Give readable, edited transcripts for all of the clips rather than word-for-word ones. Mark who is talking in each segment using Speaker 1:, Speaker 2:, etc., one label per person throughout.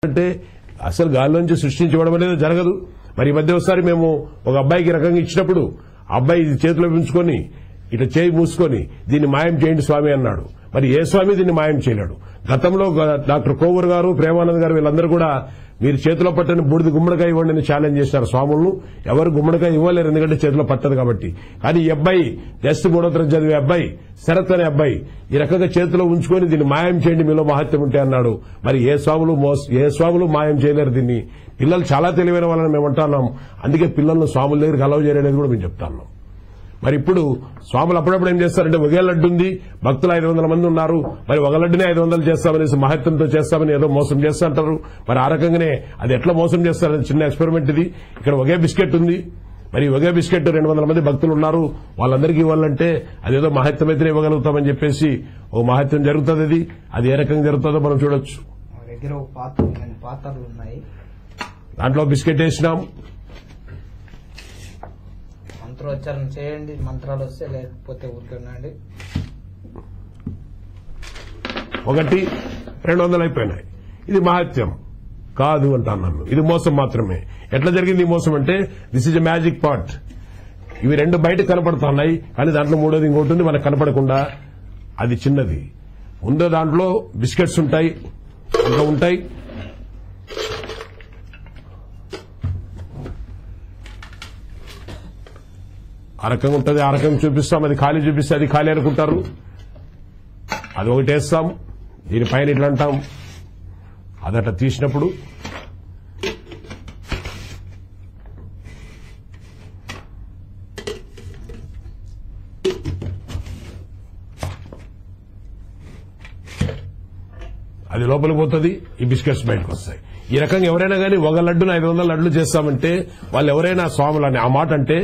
Speaker 1: అంటే అసలు గాలిలోంచి సృష్టించబడం అనేది జరగదు. మరి ఈ మధ్య ఒకసారి మేము ఒక అబ్బాయికి రకంగా ఇచ్చినప్పుడు అబ్బాయి ఇది చేతిలో ఉంచుకొని ఇట్లా చేయి మూసుకొని దీన్ని మాయం చేయండి స్వామి అన్నాడు. మరి ఏ స్వామి దీన్ని మాయం చేయలేడు. గతంలో డాక్టర్ కోవూర్ గారు, ప్రేమానంద్ గారు వీళ్ళందరూ కూడా మీరు చేతిలో పట్టని బూడిద గుమ్మడికాయ ఇవ్వండి అని ఛాలెంజ్ చేశారు స్వాములను. ఎవరు గుమ్మడికాయ ఇవ్వలేరు, ఎందుకంటే చేతిలో పట్టదు కాబట్టి. కానీ ఈ అబ్బాయి జస్ట్ 3వ తరగతి చదివే అబ్బాయి, శరత్ అనే అబ్బాయి ఈ రకంగా చేతిలో ఉంచుకొని దీన్ని మాయం చేయండి మీలో మహత్యం ఉంటే అన్నాడు. మరి ఏ స్వాములు మాయం చేయలేరు దీన్ని. పిల్లలు చాలా తెలివైన వాళ్ళని మేము అంటున్నాం. అందుకే పిల్లలను స్వాముల దగ్గరికి అలౌ చేయలేదు కూడా మేము చెప్తాన్నాం. మరి ఇప్పుడు స్వాములు అప్పుడప్పుడు ఏం చేస్తారంటే ఒకే లడ్డు ఉంది, భక్తులు 500 మంది ఉన్నారు, మరి ఒక లడ్డునే 500 చేస్తామనేసి మహత్యంతో చేస్తామని ఏదో మోసం చేస్తుంటారు. మరి ఆ రకంగానే అది ఎట్లా మోసం చేస్తారు, చిన్న ఎక్స్పెరిమెంట్ ఇది. ఇక్కడ ఒకే బిస్కెట్ ఉంది, మరి ఒకే బిస్కెట్ 200 మంది భక్తులు ఉన్నారు, వాళ్ళందరికీ ఇవ్వాలంటే అదేదో మహత్యం అయితేనే ఇవ్వగలుగుతామని చెప్పేసి ఓ మహత్యం జరుగుతుంది. అది ఏ రకంగా జరుగుతుందో మనం చూడొచ్చు.
Speaker 2: పాత్రలు ఉన్నాయి,
Speaker 1: దాంట్లో బిస్కెట్ వేసినాం,
Speaker 2: మంత్రోచ్చారణ చేయండి, మంత్రాలు వస్తే లేకపోతే ఊరుకున్నాండి.
Speaker 1: 200 అయిపోయినాయి. ఇది మహత్యం కాదు అంటున్నాను, ఇది మోసం మాత్రమే. ఎట్లా జరిగింది ఈ మోసం అంటే this is a magic part. ఇవి 2 బయట కనపడుతున్నాయి, కానీ దాంట్లో 3వది ఇంకోటి ఉంది మనకు కనపడకుండా, అది చిన్నది. ముందు దాంట్లో బిస్కెట్స్ ఉంటాయి, ఇంకా ఉంటాయి. ఆ రకంగా ఉంటుంది, ఆ రకంగా చూపిస్తాం. అది ఖాళీ చూపిస్తే అది ఖాళీ అనుకుంటారు. అది ఒకటి వేస్తాం, దీనిపైన ఇట్లా అంటాం. అదట్లా తీసినప్పుడు అది లోపలికి పోతుంది, ఈ బిస్కెట్స్ బయటకు వస్తాయి. ఈ రకంగా ఎవరైనా కానీ ఒక లడ్డును 500 లడ్లు చేస్తామంటే వాళ్ళు ఎవరైనా స్వాములని ఆ మాట అంటే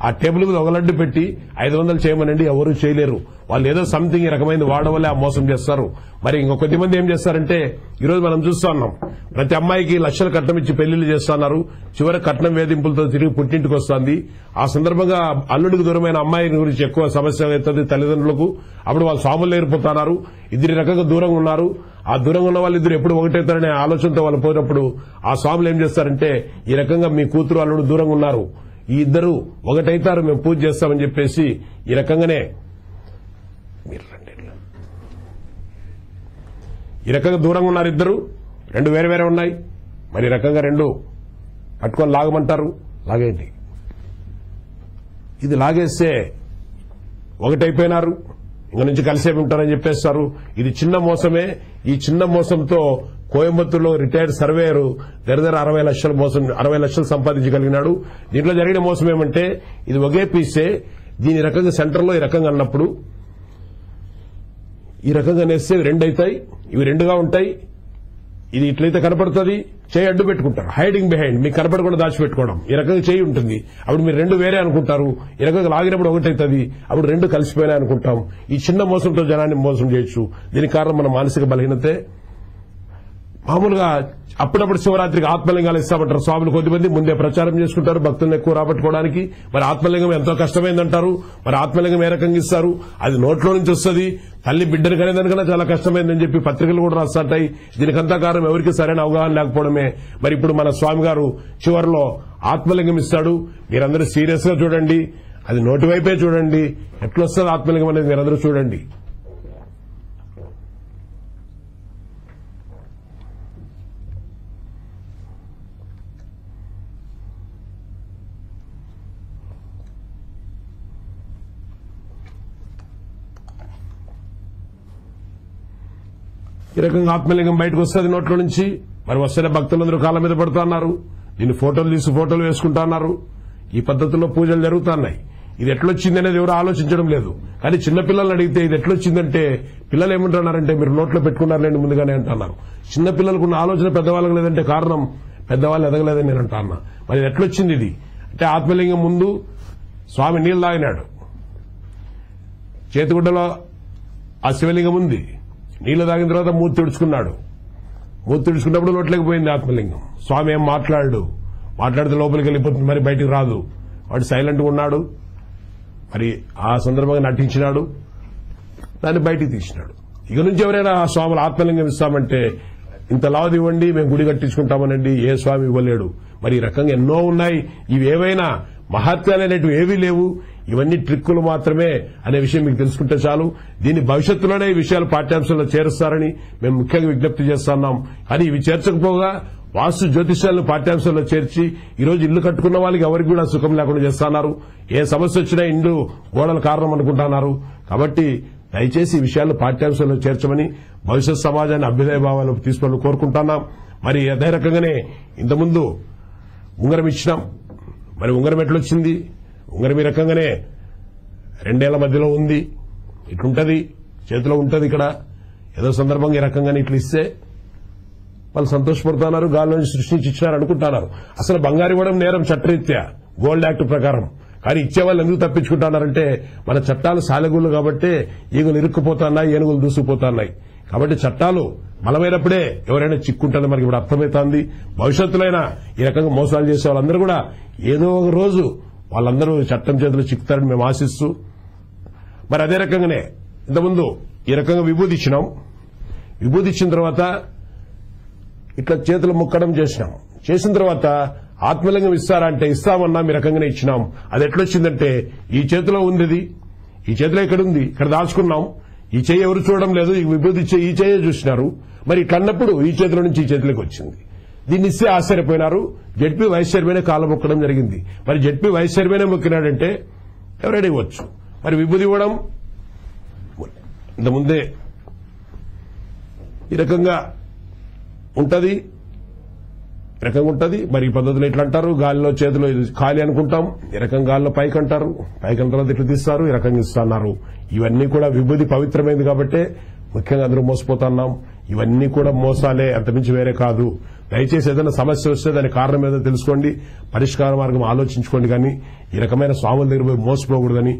Speaker 1: ఆ టేబుల్ మీద ఒక లడ్డు పెట్టి 500 చేయమనండి, ఎవరు చేయలేరు. వాళ్ళు ఏదో సంథింగ్ ఈ రకమైనది వాడడం వల్లే ఆ మోసం చేస్తారు. మరి ఇంకో కొద్దిమంది ఏం చేస్తారంటే ఈరోజు మనం చూస్తా ఉన్నాం, ప్రతి అమ్మాయికి లక్షల కట్నం ఇచ్చి పెళ్లిళ్లు చేస్తున్నారు. చివరి కట్నం వేధింపులతో తిరిగి పుట్టింటికి వస్తుంది. ఆ సందర్భంగా అల్లుడికి దూరమైన అమ్మాయి గురించి ఎక్కువ సమస్య అవుతుంది తల్లిదండ్రులకు. అప్పుడు వాళ్ళు స్వాములు ఏర్పడుతున్నారు, ఇద్దరి రకంగా దూరంగా ఉన్నారు. ఆ దూరంగా ఉన్న వాళ్ళు ఇద్దరు ఎప్పుడు ఒకటవుతారనే ఆలోచనతో వాళ్ళు పోయినప్పుడు ఆ స్వాములు ఏం చేస్తారంటే ఈ రకంగా మీ కూతురు అల్లుడు దూరంగా ఉన్నారు, ఈ ఇద్దరు ఒకటైతారు, మేము పూజ చేస్తామని చెప్పేసి ఈ రకంగానే ఈ రకంగా దూరంగా ఉన్నారు. ఇద్దరు 2 వేరే వేరే ఉన్నాయి. మరి ఈ రకంగా 2 పట్టుకొని లాగమంటారు, లాగేయండి. ఇది లాగేస్తే ఒకటైపోయినారు, ఇంక నుంచి కలిసే ఉంటారని చెప్పేస్తారు. ఇది చిన్న మోసమే. ఈ చిన్న మోసంతో కోయంబత్తూరులో రిటైర్డ్ సర్వేయర్ దగ్గర 60 లక్షలు సంపాదించగలిగినాడు. దీంట్లో జరిగిన మోసం ఏమంటే ఇది ఒకే పీసే, దీని రకంగా సెంటర్లో ఈ రకంగా అన్నప్పుడు ఈ రకంగా నేస్తే 2 అవుతాయి, ఇవి 2గా ఉంటాయి. ఇది ఇట్లయితే కనపడుతుంది, చేయి అడ్డు పెట్టుకుంటారు, హైడింగ్ బిహైండ్, మీకు కనపడకుండా దాచిపెట్టుకోవడం. ఈ రకంగా చేయి ఉంటుంది, అప్పుడు మీరు 2 వేరే అనుకుంటారు. ఈ రకంగా లాగినప్పుడు ఒకటవుతుంది, అప్పుడు 2 కలిసిపోయినాయి అనుకుంటాం. ఈ చిన్న మోసంతో జనాన్ని మోసం చేయొచ్చు. దీనికి కారణం మన మానసిక బలహీనతే. మామూలుగా అప్పుడప్పుడు శివరాత్రికి ఆత్మలింగాలు ఇస్తామంటారు స్వాములు. కొద్దిమంది ముందే ప్రచారం చేసుకుంటారు భక్తులను ఎక్కువ రాబట్టుకోవడానికి. మరి ఆత్మలింగం ఎంతో కష్టమైందంటారు. మరి ఆత్మలింగం ఏ రకంగా ఇస్తారు? అది నోట్లో నుంచి వస్తుంది, తల్లి బిడ్డను కనేదానికన్నా చాలా కష్టమైందని చెప్పి పత్రికలు కూడా రాస్తుంటాయి. దీనికంతా కారణం ఎవరికి సరైన అవగాహన లేకపోవడమే. మరి ఇప్పుడు మన స్వామి గారు చివరిలో ఆత్మలింగం ఇస్తాడు. మీరందరూ సీరియస్ గా చూడండి, అది నోటి వైపే చూడండి, ఎట్లొస్తుంది ఆత్మలింగం అనేది మీరందరూ చూడండి. ఈ రకంగా ఆత్మలింగం బయటకు వస్తుంది నోట్లో నుంచి. మరి వస్తేనే భక్తులందరూ కాళ్ళ మీద పడుతున్నారు, దీన్ని ఫోటోలు తీసి ఫోటోలు వేసుకుంటున్నారు. ఈ పద్ధతిలో పూజలు జరుగుతున్నాయి. ఇది ఎట్లొచ్చింది అనేది ఎవరు ఆలోచించడం లేదు. కానీ చిన్నపిల్లల్ని అడిగితే ఇది ఎట్లొచ్చిందంటే పిల్లలు ఏమంటున్నారంటే మీరు నోట్లో పెట్టుకున్నారులేండి ముందుగానే అంటున్నారు. చిన్నపిల్లలకు ఉన్న ఆలోచన పెద్దవాళ్ళకి లేదంటే కారణం పెద్దవాళ్ళు ఎదగలేదని నేను అంటున్నా. మరి ఇది ఎట్లొచ్చింది? ఇది అంటే ఆత్మలింగం ముందు స్వామి నీళ్లు తాగినాడు, చేతిగుడ్డలో ఆ శివలింగం ఉంది, నీళ్లు తాగిన తర్వాత మూతి తుడుచుకున్నాడు. మూతి తుడుచుకున్నప్పుడు నోట్లోకి పోయింది ఆత్మలింగం. స్వామి ఏం మాట్లాడితే లోపలికి వెళ్ళిపోతుంది, మరి బయటికి రాదు. వాడు సైలెంట్గా ఉన్నాడు. మరి ఆ సందర్భంగా నటించినాడు, దాన్ని బయటికి తీసినాడు. ఇక నుంచి ఎవరైనా స్వాములు ఆత్మలింగం ఇస్తామంటే ఇంత లావు ఇవ్వండి మేము గుడి కట్టించుకుంటామనండి ఏ స్వామి ఇవ్వలేడు. మరి ఈ రకంగా ఎన్నో ఉన్నాయి. ఇవి ఏవైనా మహత్యాలనేటివి ఏవీ లేవు. ఇవన్నీ ట్రిక్కులు మాత్రమే అనే విషయం మీకు తెలుసుకుంటే చాలు. దీన్ని భవిష్యత్తులోనే ఈ విషయాలు పాఠ్యాంశంలో చేరుస్తారని మేము ముఖ్యంగా విజ్ఞప్తి చేస్తున్నాం. కానీ ఇవి చేర్చకపోగా వాస్తు జ్యోతిష్యాలను పాఠ్యాంశంలో చేర్చి ఈరోజు ఇల్లు కట్టుకున్న వాళ్ళకి ఎవరికి కూడా సుఖం లేకుండా చేస్తున్నారు. ఏ సమస్య వచ్చినా ఇండ్లు గోడల కారణం అనుకుంటున్నారు. కాబట్టి దయచేసి ఈ విషయాలను పాఠ్యాంశంలో చేర్చమని భవిష్యత్ సమాజాన్ని అభ్యుదయ భావాలకు తీసుకోవాలని కోరుకుంటున్నాం. మరి అదే రకంగానే ఇంతకుముందు ఉంగరం ఇచ్చినాం. మరి ఉంగరం ఎట్లొచ్చింది? ఉంగరం ఈ రకంగానే 2 ఏళ్ల మధ్యలో ఉంది. ఇట్లుంటది, చేతిలో ఉంటది. ఇక్కడ ఏదో సందర్భంగా ఈ రకంగానే ఇట్లా ఇస్తే వాళ్ళు సంతోషపడుతున్నారు, గాల్లోంచి సృష్టించి ఇచ్చినారు అనుకుంటున్నారు. అసలు బంగారు ఇవ్వడం నేరం చట్టరీత్యా గోల్డ్ యాక్ట్ ప్రకారం. కానీ ఇచ్చేవాళ్ళు ఎందుకు తప్పించుకుంటున్నారంటే మన చట్టాలు సాలెగుళ్ళు కాబట్టి ఈగలు ఇరుక్కుపోతున్నాయి, ఏనుగులు దూసుకుపోతున్నాయి. కాబట్టి చట్టాలు బలమైనప్పుడే ఎవరైనా చిక్కుంటుందని మనకి ఇప్పుడు అర్థమవుతోంది. భవిష్యత్తులైనా ఈ రకంగా మోసాలు చేసే వాళ్ళందరూ కూడా ఏదో ఒక రోజు వాళ్ళందరూ చట్టం చేతిలో చిక్కుతారని మేము ఆశిస్తూ, మరి అదే రకంగానే ఇంతకుముందు ఈ రకంగా విభూది ఇచ్చినాం. విభూది ఇచ్చిన తర్వాత ఇట్లా చేతులు ముక్కడం చేసినాం. చేసిన తర్వాత ఆత్మలింగం ఇస్తారా అంటే ఇస్తామన్నా మీ రకంగానే ఇచ్చినాం. అది ఎట్లొచ్చిందంటే ఈ చేతిలో ఉంది, ఈ చేతిలో ఎక్కడుంది, ఇక్కడ దాచుకున్నాం. ఈ చేయి ఎవరు చూడడం లేదు, ఈ విభూతి ఈ చేయ చూసినారు. మరి ఇట్లా అన్నప్పుడు ఈ చేతిలో నుంచి ఈ చేతిలోకి వచ్చింది. దీన్ని ఇస్తే ఆశ్చర్యపోయినారు. జడ్పీ వైస్ చైర్మన్ కాళ్ళ మొక్కడం జరిగింది. మరి జడ్పీ వైస్ చైర్మన్ మొక్కినాడంటే ఎవరైనా ఇవ్వచ్చు. మరి విభూతి ఇవ్వడం ఇంతకుముందే ఈ రకంగా ఉంటది, రకంగా ఉంటది. మరి ఈ పద్ధతిలో ఇట్లా అంటారు, గాలిలో చేతిలో ఖాళీ అనుకుంటాం. ఈ రకంగా గాలిలో పైకి అంటారు, పైకి తర్వాత ఇట్లా తీస్తారు, ఈ రకంగా ఇస్తున్నారు. ఇవన్నీ కూడా విభూతి పవిత్రమైంది కాబట్టి ముఖ్యంగా అందరూ మోసపోతున్నాం. ఇవన్నీ కూడా మోసాలే, అంతమించి వేరే కాదు. దయచేసి ఏదైనా సమస్య వస్తే దాని కారణం ఏదో తెలుసుకోండి, పరిష్కార మార్గం ఆలోచించుకోండి. కానీ ఈ రకమైన స్వాముల దగ్గర పోయి మోసపోకూడదని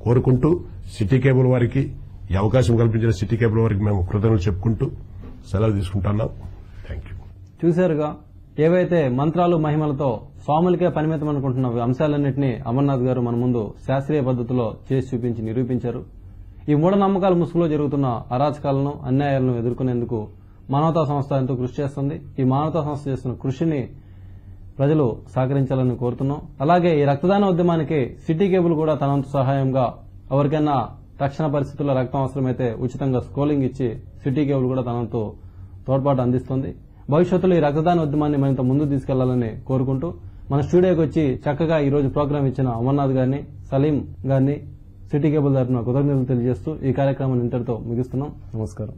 Speaker 1: కోరుకుంటూ సిటీ కేబుల్ వారికి ఈ అవకాశం కల్పించిన సిటీ కేబుల్ వారికి మేము కృతజ్ఞతలు చెప్పుకుంటూ సెలవు తీసుకుంటున్నాం. Thank you.
Speaker 3: చూశారుగా, ఏవైతే మంత్రాలు మహిమలతో స్వాములకే పరిమితం అనుకుంటున్న అంశాలన్నింటినీ అమర్నాథ్ గారు మన ముందు శాస్త్రీయ పద్ధతిలో చేసి చూపించి నిరూపించారు. ఈ మూఢనమ్మకాల ముసుగులో జరుగుతున్న అరాచకాలను, అన్యాయాలను ఎదుర్కొనేందుకు మానవతా సంస్థ ఎంతో కృషి చేస్తుంది. ఈ మానవతా సంస్థ చేస్తున్న కృషిని ప్రజలు సహకరించాలని కోరుతున్నాం. అలాగే ఈ రక్తదాన ఉద్యమానికి సిటీ కేబుల్ కూడా తనంత సహాయంగా ఎవరికైనా తక్షణ పరిస్థితుల్లో రక్తం అవసరమైతే ఉచితంగా స్కోలింగ్ ఇచ్చి సిటీ కేబుల్ కూడా తనంతో తోడ్పాటు అందిస్తుంది. భవిష్యత్తులో ఈ రక్తదాన ఉద్యమాన్ని మరింత ముందుకు తీసుకెళ్లాలని కోరుకుంటూ మన స్టూడియోకి వచ్చి చక్కగా ఈ రోజు ప్రోగ్రాం ఇచ్చిన అమర్నాథ్ గారిని, సలీం గారిని సిటీ కేబుల్ తరఫున కృతజ్ఞతలు తెలియజేస్తూ ఈ కార్యక్రమాన్ని ఇంతటితో ముగిస్తున్నాం. నమస్కారం.